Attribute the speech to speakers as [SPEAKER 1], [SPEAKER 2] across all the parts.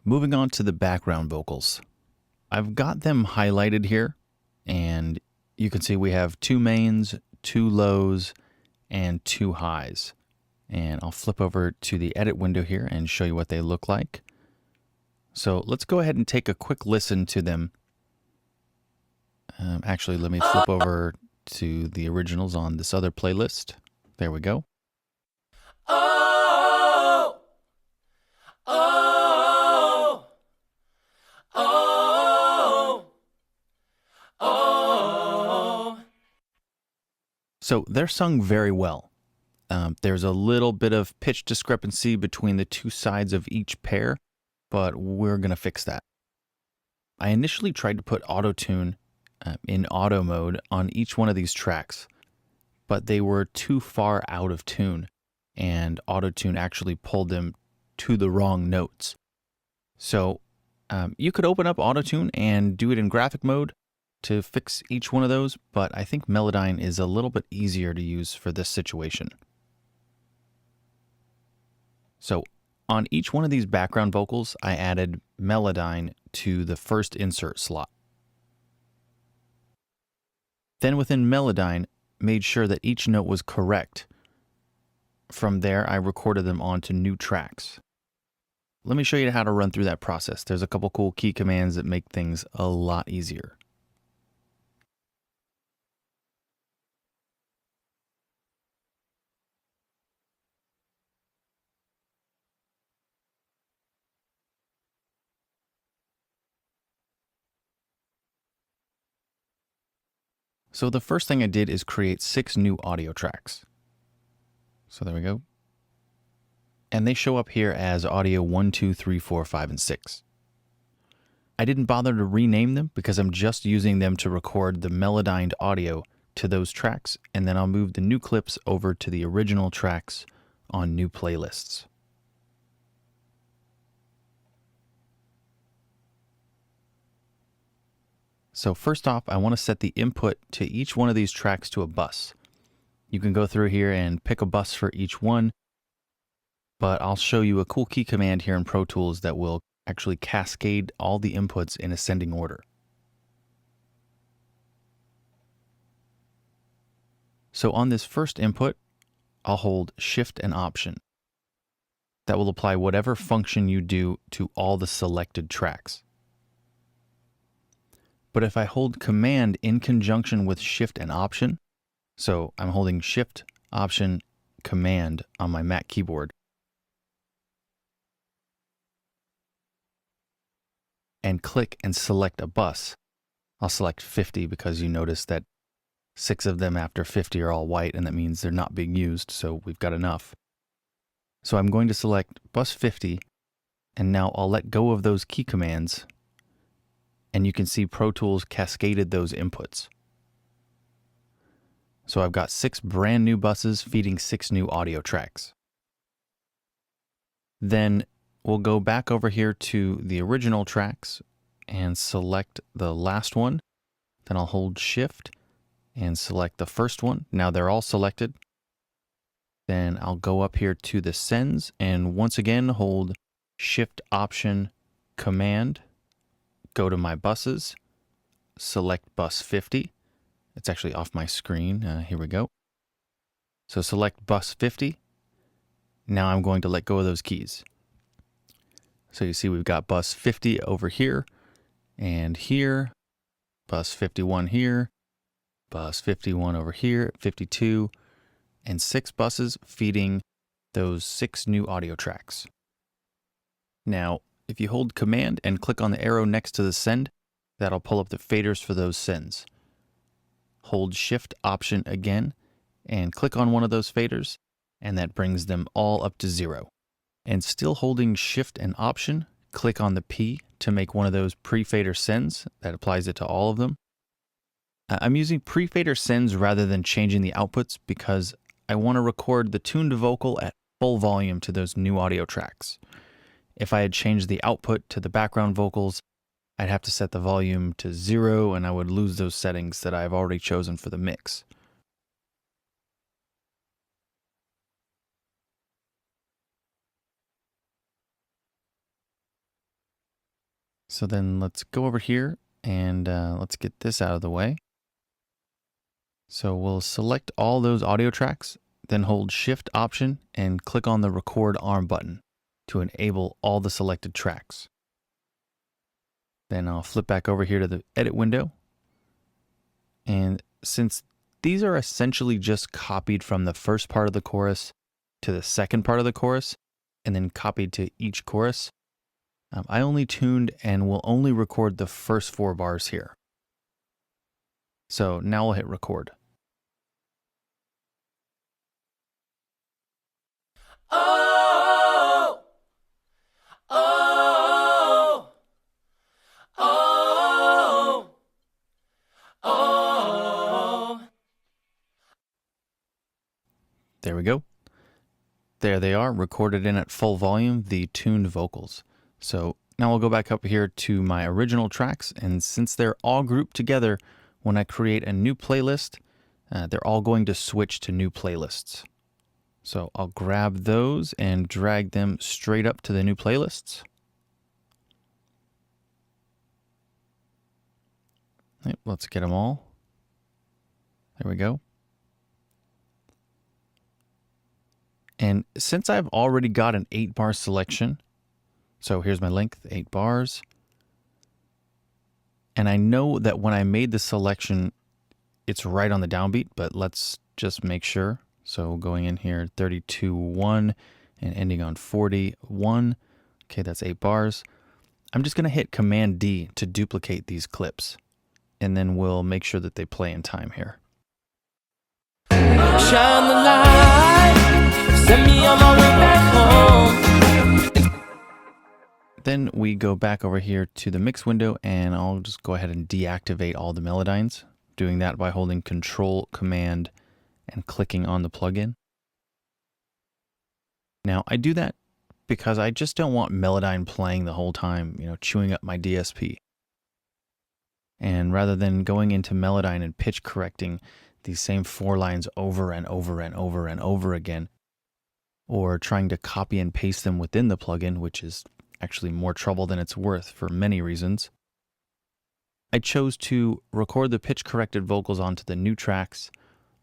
[SPEAKER 1] Moving on to the background vocals. I've got them highlighted here, and you can see we have 2 mains, 2 lows, and 2 highs. And I'll flip over to the edit window here and show you what they look like. So let's go ahead and take a quick listen to them. Actually, let me flip over to the originals on this other playlist. There we go. Oh, oh, oh, oh. So they're sung very well. There's a little bit of pitch discrepancy between the 2 sides of each pair, but we're going to fix that. I initially tried to put auto-tune in auto mode on each one of these tracks, but they were too far out of tune, and auto-tune actually pulled them to the wrong notes. So you could open up auto-tune and do it in graphic mode to fix each one of those, but I think Melodyne is a little bit easier to use for this situation. So on each one of these background vocals, I added Melodyne to the first insert slot. Then within Melodyne, made sure that each note was correct. From there, I recorded them onto new tracks. Let me show you how to run through that process. There's a couple cool key commands that make things a lot easier. So the first thing I did is create 6 new audio tracks. So there we go. And they show up here as audio 1, 2, 3, 4, 5, and 6. I didn't bother to rename them because I'm just using them to record the Melodyned audio to those tracks, and then I'll move the new clips over to the original tracks on new playlists. So first off, I want to set the input to each one of these tracks to a bus. You can go through here and pick a bus for each one, but I'll show you a cool key command here in Pro Tools that will actually cascade all the inputs in ascending order. So on this first input, I'll hold Shift and Option. That will apply whatever function you do to all the selected tracks. But if I hold Command in conjunction with Shift and Option, so I'm holding Shift, Option, Command on my Mac keyboard, and click and select a bus, I'll select 50 because you notice that 6 of them after 50 are all white, and that means they're not being used, so we've got enough. So I'm going to select bus 50, and now I'll let go of those key commands, and you can see Pro Tools cascaded those inputs. So I've got 6 brand new buses feeding 6 new audio tracks. Then we'll go back over here to the original tracks and select the last one. Then I'll hold Shift and select the first one. Now they're all selected. Then I'll go up here to the sends and once again hold Shift, Option, Command. Go to my buses, select bus 50. It's actually off my screen. Here we go. So select bus 50. Now I'm going to let go of those keys. So you see we've got bus 50 over here and here, bus 51 here, bus 51 over here, 52, and 6 buses feeding those 6 new audio tracks. Now, if you hold Command and click on the arrow next to the send, that'll pull up the faders for those sends. Hold Shift, Option again, and click on one of those faders, and that brings them all up to 0. And still holding Shift and Option, click on the P to make one of those pre-fader sends. That applies it to all of them. I'm using pre-fader sends rather than changing the outputs because I want to record the tuned vocal at full volume to those new audio tracks. If I had changed the output to the background vocals, I'd have to set the volume to 0 and I would lose those settings that I've already chosen for the mix. So then let's go over here and let's get this out of the way. So we'll select all those audio tracks, then hold Shift Option and click on the Record Arm button to enable all the selected tracks. Then I'll flip back over here to the edit window. And since these are essentially just copied from the first part of the chorus to the second part of the chorus, and then copied to each chorus, I only tuned and will only record the first 4 bars here. So now we'll hit record.
[SPEAKER 2] Oh, oh, oh, oh.
[SPEAKER 1] There we go. There they are, recorded in at full volume, the tuned vocals. So now we'll go back up here to my original tracks, and since they're all grouped together, when I create a new playlist, they're all going to switch to new playlists. So I'll grab those and drag them straight up to the new playlists. Yep, let's get them all. There we go. And since I've already got an 8-bar selection, so here's my length, 8 bars. And I know that when I made the selection, it's right on the downbeat, but let's just make sure. So going in here, 32-1 and ending on 41. Okay, that's 8 bars. I'm just going to hit Command D to duplicate these clips. And then we'll make sure that they play in time here.
[SPEAKER 2] Shine the light, send me on my way back home.
[SPEAKER 1] Then we go back over here to the mix window, and I'll just go ahead and deactivate all the Melodynes, doing that by holding Control, Command, and clicking on the plugin. Now, I do that because I just don't want Melodyne playing the whole time, chewing up my DSP. And rather than going into Melodyne and pitch correcting these same 4 lines over and over and over and over again, or trying to copy and paste them within the plugin, which is actually more trouble than it's worth for many reasons, I chose to record the pitch corrected vocals onto the new tracks,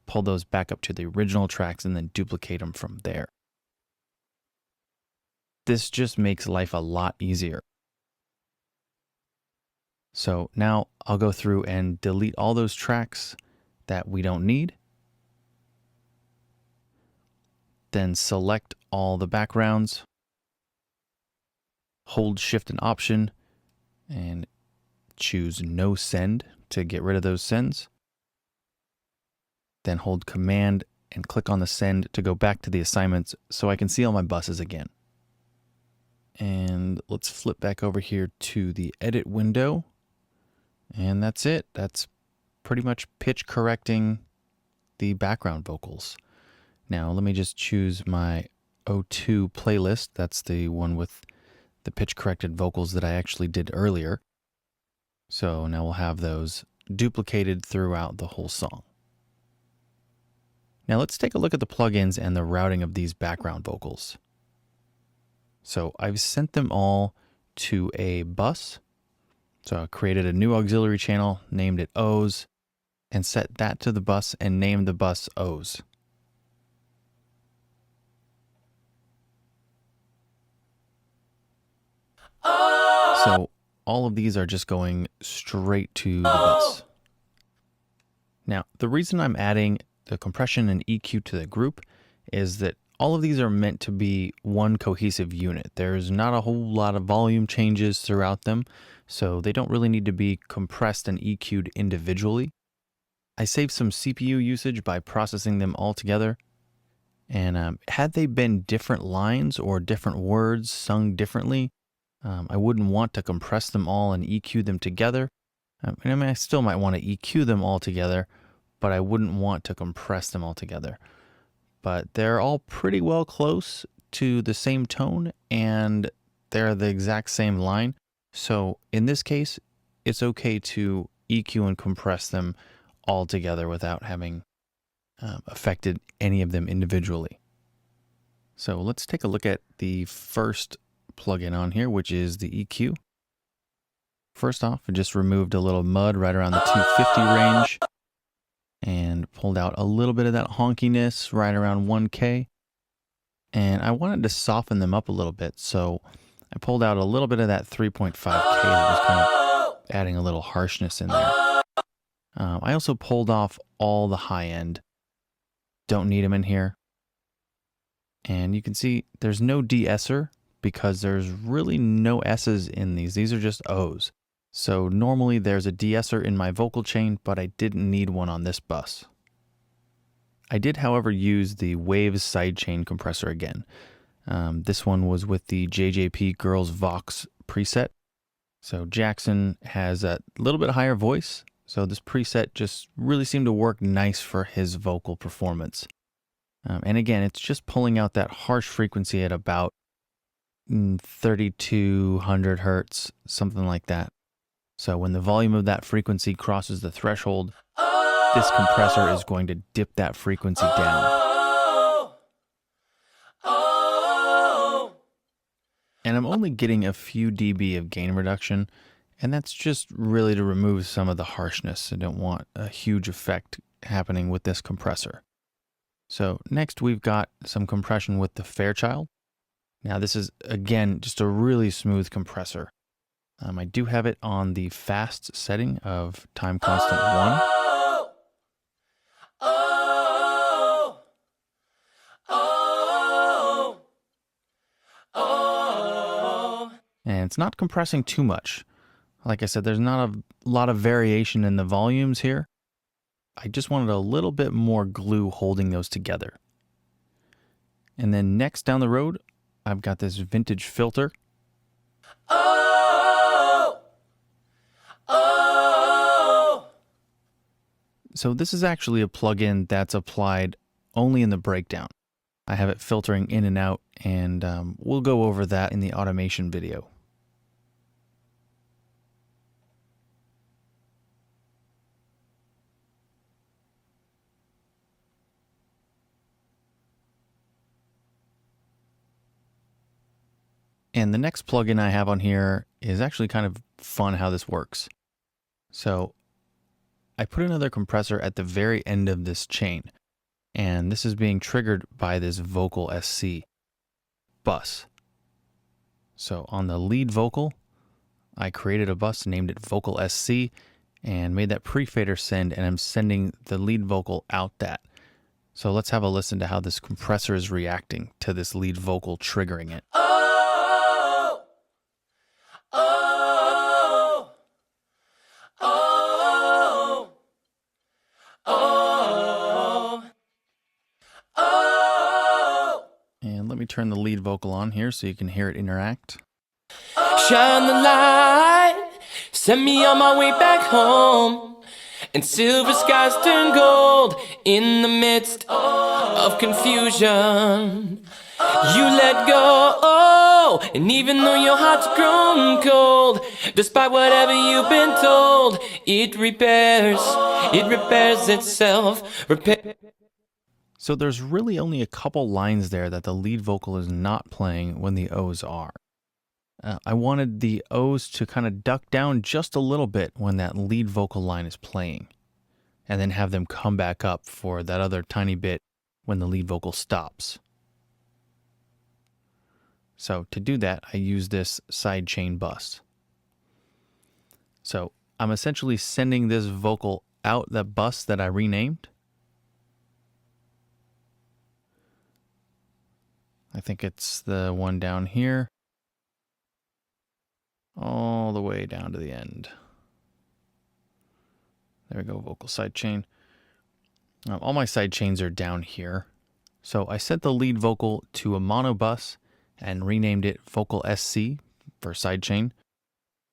[SPEAKER 1] pull those back up to the original tracks, and then duplicate them from there. This just makes life a lot easier. So now I'll go through and delete all those tracks that we don't need. Then select all the backgrounds, hold Shift and Option, and choose No Send to get rid of those sends. Then hold Command and click on the send to go back to the assignments so I can see all my buses again. And let's flip back over here to the edit window. And that's it. That's pretty much pitch correcting the background vocals. Now let me just choose my O2 playlist. That's the one with the pitch corrected vocals that I actually did earlier. So now we'll have those duplicated throughout the whole song. Now let's take a look at the plugins and the routing of these background vocals. So I've sent them all to a bus. So I created a new auxiliary channel, named it O's, and set that to the bus and named the bus O's. So all of these are just going straight to the bus. Now, the reason I'm adding the compression and EQ to the group is that all of these are meant to be one cohesive unit. There's not a whole lot of volume changes throughout them, so they don't really need to be compressed and EQ'd individually. I saved some CPU usage by processing them all together. And had they been different lines or different words sung differently, I wouldn't want to compress them all and EQ them together. I still might want to EQ them all together, but I wouldn't want to compress them all together. But they're all pretty well close to the same tone, and they're the exact same line. So in this case, it's okay to EQ and compress them all together without having affected any of them individually. So let's take a look at the first plugin on here, which is the EQ. First off, I just removed a little mud right around the 250 range and pulled out a little bit of that honkiness right around 1K. And I wanted to soften them up a little bit, so I pulled out a little bit of that 3.5K that was kind of adding a little harshness in there. I also pulled off all the high end. Don't need them in here. And you can see there's no de-esser because there's really no S's in these. These are just O's. So normally there's a de-esser in my vocal chain, but I didn't need one on this bus. I did, however, use the Waves sidechain compressor again. This one was with the JJP Girls Vox preset. So Jackson has a little bit higher voice, so this preset just really seemed to work nice for his vocal performance. And again, it's just pulling out that harsh frequency at about 3200 hertz, something like that. So when the volume of that frequency crosses the threshold, this compressor is going to dip that frequency down. And I'm only getting a few dB of gain reduction, and that's just really to remove some of the harshness. I don't want a huge effect happening with this compressor. So next we've got some compression with the Fairchild. Now this is, again, just a really smooth compressor. I do have it on the fast setting of time constant 1. And it's not compressing too much. Like I said, there's not a lot of variation in the volumes here. I just wanted a little bit more glue holding those together. And then next down the road, I've got this vintage filter. So this is actually a plugin that's applied only in the breakdown. I have it filtering in and out, and we'll go over that in the automation video. And the next plugin I have on here is actually kind of fun how this works. So I put another compressor at the very end of this chain, and this is being triggered by this vocal SC bus. So on the lead vocal, I created a bus, named it vocal SC, and made that pre-fader send, and I'm sending the lead vocal out that. So let's have a listen to how this compressor is reacting to this lead vocal triggering it. And let me turn the lead vocal on here so you can hear it interact.
[SPEAKER 2] Shine the light, send me on my way back home, and silver skies turn gold in the midst of confusion. You let go, and even though your heart's grown cold, despite whatever you've been told, it repairs itself.
[SPEAKER 1] So there's really only a couple lines there that the lead vocal is not playing when the O's are. I wanted the O's to kind of duck down just a little bit when that lead vocal line is playing, and then have them come back up for that other tiny bit when the lead vocal stops. So to do that, I use this sidechain bus. So I'm essentially sending this vocal out the bus that I renamed. I think it's the one down here, all the way down to the end. There we go, vocal sidechain. All my sidechains are down here. So I set the lead vocal to a mono bus and renamed it vocal SC for sidechain.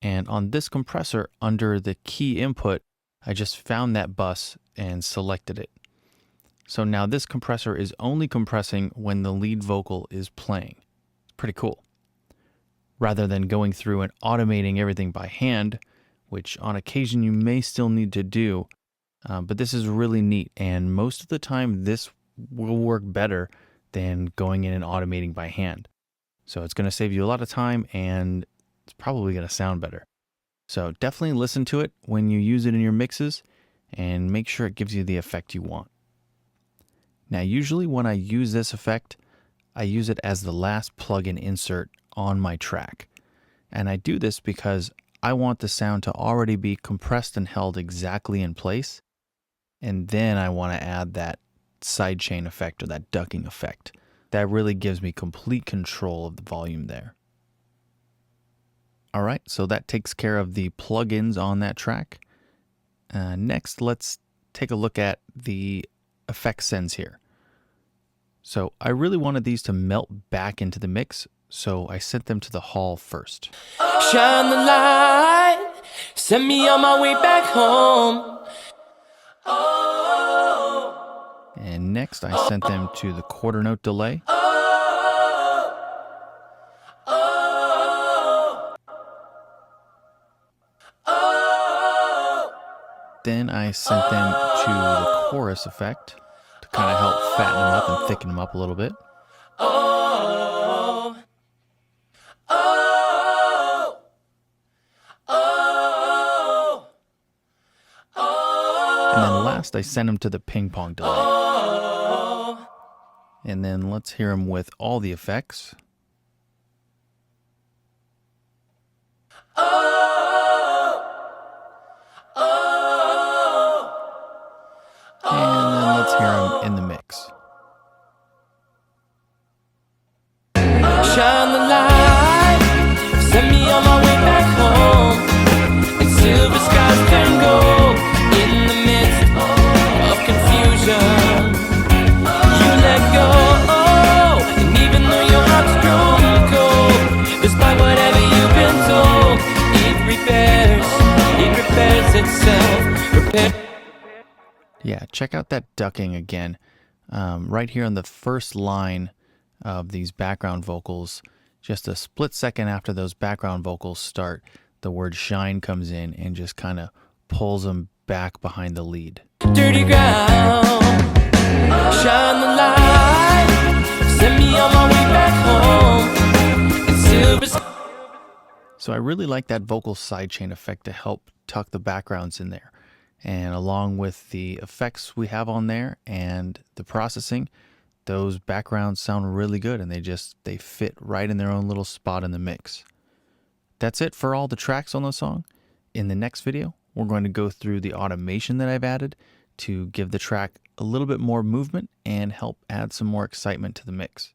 [SPEAKER 1] And on this compressor, under the key input, I just found that bus and selected it. So now this compressor is only compressing when the lead vocal is playing. It's pretty cool. Rather than going through and automating everything by hand, which on occasion you may still need to do, but this is really neat, and most of the time this will work better than going in and automating by hand. So it's going to save you a lot of time, and it's probably going to sound better. So definitely listen to it when you use it in your mixes and make sure it gives you the effect you want. Now, usually when I use this effect, I use it as the last plug-in insert on my track. And I do this because I want the sound to already be compressed and held exactly in place. And then I want to add that sidechain effect or that ducking effect. That really gives me complete control of the volume there. All right, so that takes care of the plugins on that track. Next, let's take a look at the effect sends here. So I really wanted these to melt back into the mix, so I sent them to the hall first.
[SPEAKER 2] Shine the light, send me on my way back home.
[SPEAKER 1] And next I sent them to the quarter note delay. Then I sent them to the chorus effect to kind of help fatten them up and thicken them up a little bit. And then last I sent them to the ping pong delay. And then let's hear them with all the effects. And then let's hear them in the mix.
[SPEAKER 2] Shine the light, send me on my way back home. And silver skies turn gold in the midst of confusion. You let go, and even though your heart's grown cold, despite whatever you've been told, it repairs itself.
[SPEAKER 1] Yeah, check out that ducking again. Right here on the first line of these background vocals, just a split second after those background vocals start, the word shine comes in and just kind of pulls them back behind the lead.
[SPEAKER 2] Dirty ground, shine the light, send me on my way back home. And silver.
[SPEAKER 1] So I really like that vocal sidechain effect to help tuck the backgrounds in there. And along with the effects we have on there and the processing, those backgrounds sound really good and they fit right in their own little spot in the mix. That's it for all the tracks on the song. In the next video, we're going to go through the automation that I've added to give the track a little bit more movement and help add some more excitement to the mix.